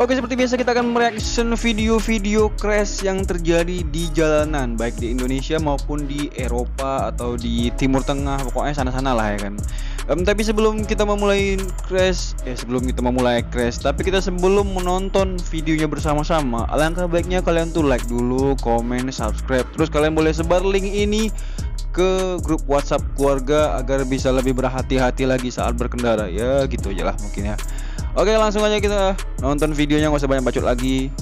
Oke, seperti biasa kita akan mereaction video-video crash yang terjadi di jalanan, baik di Indonesia maupun di Eropa atau di Timur Tengah, pokoknya sana-sana lah ya kan. Tapi sebelum kita memulai crash, tapi kita sebelum menonton videonya bersama-sama, alangkah baiknya kalian tuh like dulu, komen, subscribe, terus kalian boleh sebar link ini ke grup WhatsApp keluarga agar bisa lebih berhati-hati lagi saat berkendara. Ya gitu aja lah mungkin ya. Oke, langsung aja kita nonton videonya, nggak usah banyak bacot lagi.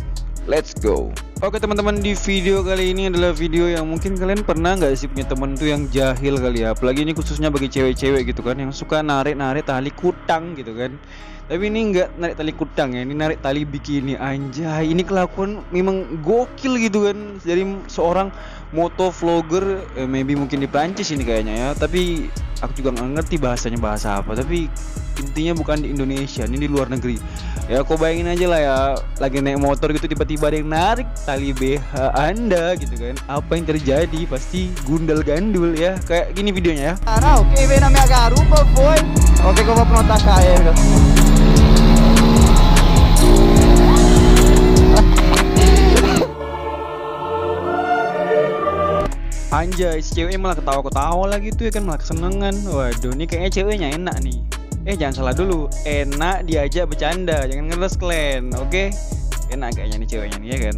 Let's go. Oke teman-teman, di video kali ini adalah video yang mungkin kalian pernah nggak sih punya temen tuh yang jahil kali ya. Apalagi ini khususnya bagi cewek-cewek gitu kan, yang suka narik-narik tali kutang gitu kan. Tapi ini nggak narik tali kutang ya, ini narik tali bikini. Anjay, ini kelakuan memang gokil gitu kan. Jadi seorang motovlogger, maybe mungkin di Prancis ini kayaknya ya. Tapi aku juga nggak ngerti bahasanya bahasa apa. Tapi intinya bukan di Indonesia, ini di luar negeri. Ya kau bayangin aja lah ya, lagi naik motor gitu tiba-tiba ada yang narik tali BH Anda gitu kan. Apa yang terjadi? Pasti gundal gandul ya. Kayak gini videonya ya. Não, quem veio na minha garupa foi. Vamos ver que eu vou aprontar com a erva. Anjay, si ceweknya malah ketawa-ketawa lagi tuh ya kan, malah kesenengan. Waduh, ini kayaknya ceweknya enak nih. Jangan salah dulu, enak diajak bercanda, jangan ngeres kalian, oke? Enak kayaknya nih ceweknya nih ya kan.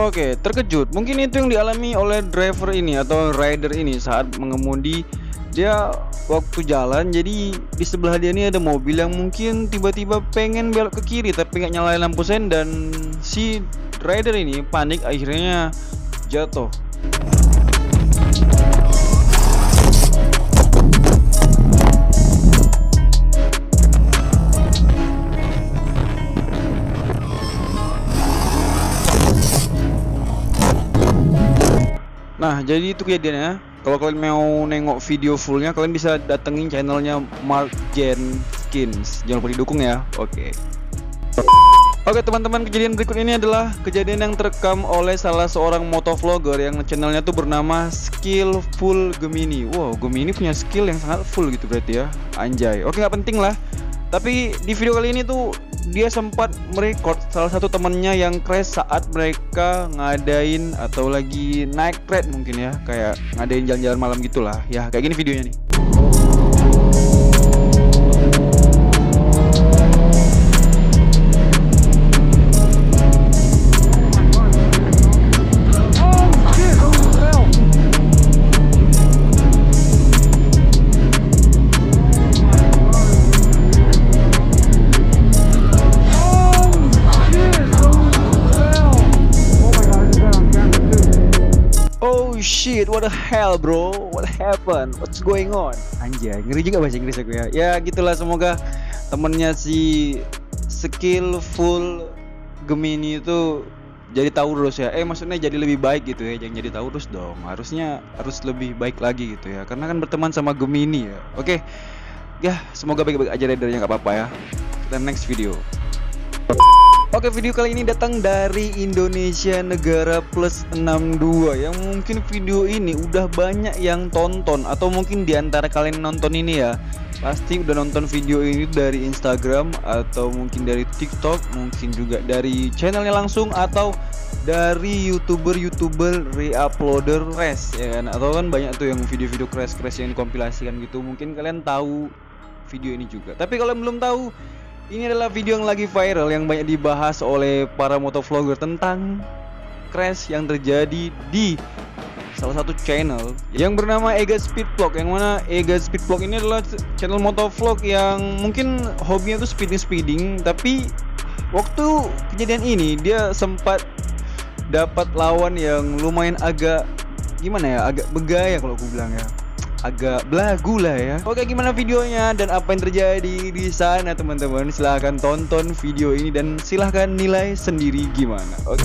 Oke, terkejut. Mungkin itu yang dialami oleh driver ini atau rider ini saat mengemudi. Dia waktu jalan, jadi di sebelah dia ini ada mobil yang mungkin tiba-tiba pengen belok ke kiri tapi nggak nyalain lampu sen, dan si rider ini panik akhirnya jatuh. Nah, jadi itu kejadiannya. Kalau kalian mau nengok video fullnya, kalian bisa datengin channelnya Mark Jenkins. Jangan lupa didukung ya. Oke teman-teman, kejadian berikut ini adalah kejadian yang terekam oleh salah seorang motovlogger yang channelnya tuh bernama Skillful Gemini. Wow, Gemini punya skill yang sangat full gitu berarti ya. Anjay. Oke, nggak penting lah. Tapi di video kali ini tuh dia sempat merekod salah satu temennya yang crash saat mereka ngadain atau lagi naik ride mungkin ya, kayak ngadain jalan-jalan malam gitulah ya. Kayak gini videonya nih. Shit, what the hell bro, what happened, what's going on? Anjay, ngeri juga bahasa Inggris aku ya. Ya gitulah, semoga temennya si Skillful Gemini itu jadi Taurus ya. Maksudnya jadi lebih baik gitu ya. Jangan jadi Taurus dong, harus lebih baik lagi gitu ya, karena kan berteman sama Gemini ya. Oke ya, semoga baik-baik aja ridernya, nggak apa-apa ya. Kita next video. Oke, video kali ini datang dari Indonesia Negara Plus 62, yang mungkin video ini udah banyak yang tonton, atau mungkin diantara kalian nonton ini ya pasti udah nonton video ini dari Instagram atau mungkin dari TikTok, mungkin juga dari channelnya langsung atau dari youtuber re-uploader crash ya kan. Atau kan banyak tuh yang video-video crash yang dikompilasikan gitu, mungkin kalian tahu video ini juga. Tapi kalau belum tahu, ini adalah video yang lagi viral, yang banyak dibahas oleh para motovlogger tentang crash yang terjadi di salah satu channel yang bernama Ega Speedvlog. Yang mana Ega Speedvlog ini adalah channel motovlog yang mungkin hobinya tuh speeding, tapi waktu kejadian ini dia sempat dapat lawan yang lumayan agak gimana ya, agak begaya kalau aku bilang ya, agak belagu lah ya. Oke, gimana videonya dan apa yang terjadi di sana teman-teman? Silahkan tonton video ini dan silahkan nilai sendiri gimana. Oke.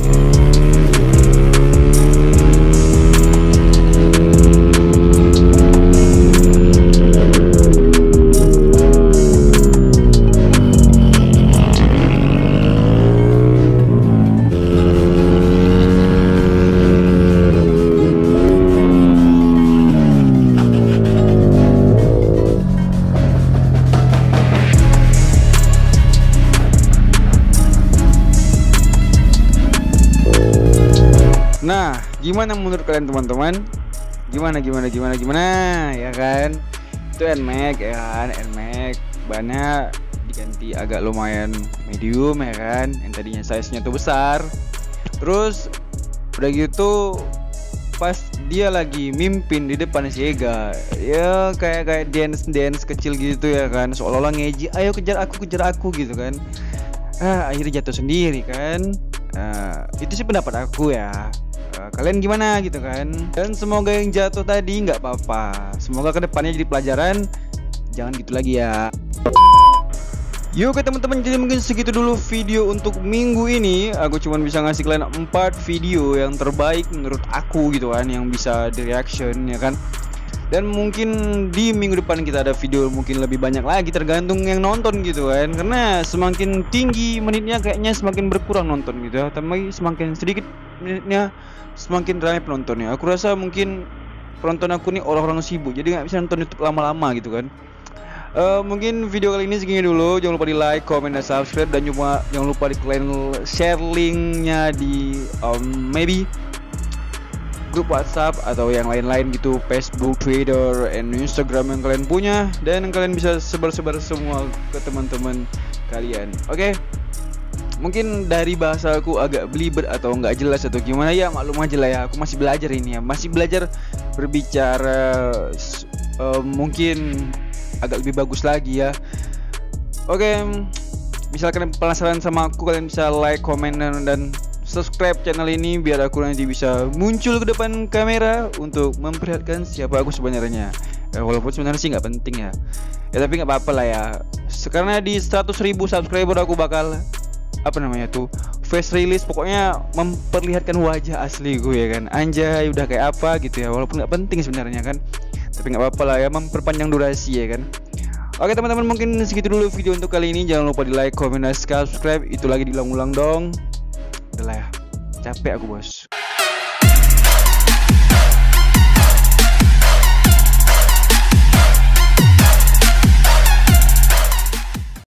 Nah, gimana menurut kalian teman-teman? Gimana ya kan? Itu NMAX ya kan, NMAX bannya diganti agak lumayan medium ya kan, yang tadinya size-nya tuh besar. Terus udah gitu pas dia lagi mimpin di depan si Ega, ya kayak dance kecil gitu ya kan, seolah-olah ngeji, ayo kejar aku gitu kan. Akhirnya jatuh sendiri kan. Itu sih pendapat aku ya. Kalian gimana gitu kan? Dan semoga yang jatuh tadi nggak apa-apa. Semoga kedepannya jadi pelajaran. Jangan gitu lagi ya. Yuk teman-teman, jadi mungkin segitu dulu video untuk minggu ini. Aku cuma bisa ngasih kalian 4 video yang terbaik menurut aku gitu kan, yang bisa di reaction ya kan. Dan mungkin di minggu depan kita ada video mungkin lebih banyak lagi, tergantung yang nonton gitu kan. Karena semakin tinggi menitnya kayaknya semakin berkurang nonton gitu ya. Tapi semakin sedikit menitnya semakin ramai penontonnya. Aku rasa mungkin penonton aku nih orang-orang sibuk, jadi nggak bisa nonton YouTube lama-lama gitu kan. Mungkin video kali ini segini dulu. Jangan lupa di like, comment, dan subscribe. Dan jangan lupa di kalian share linknya di maybe grup WhatsApp atau yang lain-lain gitu, Facebook, Twitter, and Instagram yang kalian punya. Dan kalian bisa sebar-sebar semua ke teman-teman kalian. Oke? Mungkin dari bahasa aku agak belibet atau nggak jelas atau gimana ya, maklum aja lah ya. Aku masih belajar ini ya, masih belajar berbicara. Mungkin agak lebih bagus lagi ya. Oke, misalkan penasaran sama aku, kalian bisa like, comment, dan subscribe channel ini biar aku nanti bisa muncul ke depan kamera untuk memperlihatkan siapa aku sebenarnya. Walaupun sebenarnya sih nggak penting ya. Tapi nggak apa-apa lah ya. Karena di 100.000 subscriber aku bakal face release, pokoknya memperlihatkan wajah asli gue ya kan. Anjay, udah kayak apa gitu ya. Walaupun nggak penting sebenarnya kan, tapi nggak apa-apa lah ya, memperpanjang durasi ya kan. Oke teman-teman, mungkin segitu dulu video untuk kali ini. Jangan lupa di like, comment, dan subscribe. Itu lagi diulang-ulang dong. Udah lah ya, capek aku bos.